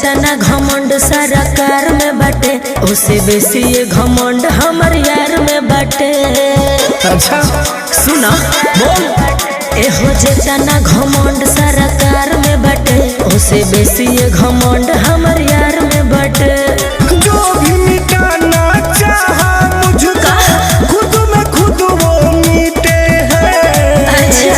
जितना घमंड सरकार में बाटे उससे बेसी ये घमंड हमर यार में बाटे। अच्छा सुना बोल। एहो जितना घमंड सरकार में बाटे उससे बेसी ये घमंड हमर यार में बाटे। जो भी मिटाना चाहा मुझको खुद में खुद वो मीटे हैं। अच्छा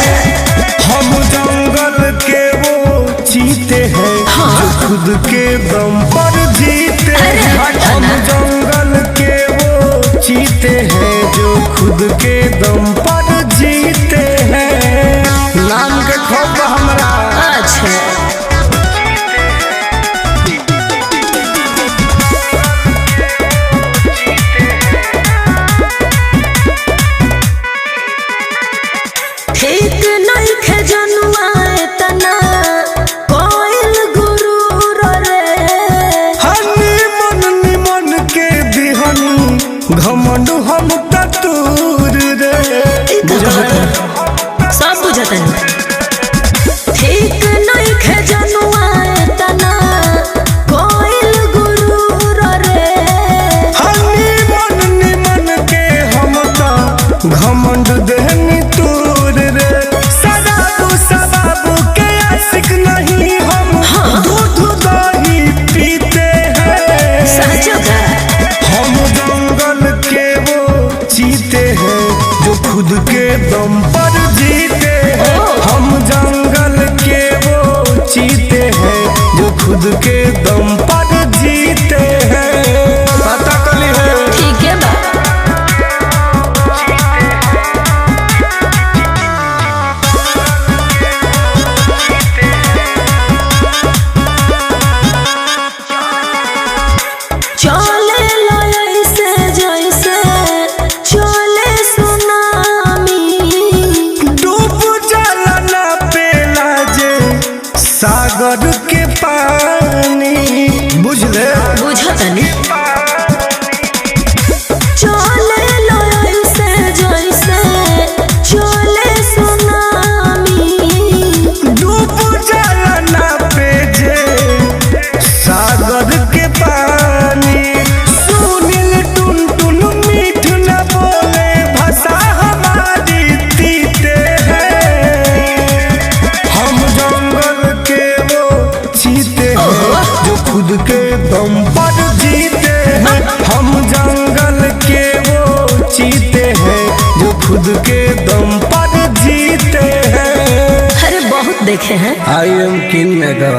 हम जंगल के वो चीते हैं जो खुद के दम पर जीते हैं। हम जंगल के वो चीते हैं जो खुद के दम पर जीते हैं। नाम के खौफ हमरा। अच्छा ठीक नहीं खे जनुआ तना कोइल गुरूर रे। हनी मन निमन के दिहनी घमंड हम तूर रे। सब बुझतन ठीक नहीं खे जनुआ तना कोइल गुरूर रे। हनी मन निमन के हम घमंड देहनी तूर रे। सदाबू सबाबू के आशिक नहीं हम दूध दही पीते हैं। सहजोगा हम जंगल के वो चीते हैं जो खुद के दम पर जीते हैं। हम जंगल के वो चीते हैं जो खुद के दम पर जीते हैं। पता कली है ठीक है बा चले लय से जैसे चले सुनामी। डूब जाला ना पेला जे सागर के पानी। बुझले बुझतनी चले लय से जैसे चले सुनामी। डूब जाला ना पे जे सागर के पानी। सुनील टुन टुन मीठ न बोले भाषा हमारी तीते हैं। हम जंगल के वो चीते हैं जो खुद के दम पर जीते हैं। हम जंगल के वो चीते हैं जो खुद के दम पर जीते हैं। अरे बहुत देखे हैं। I am king mega.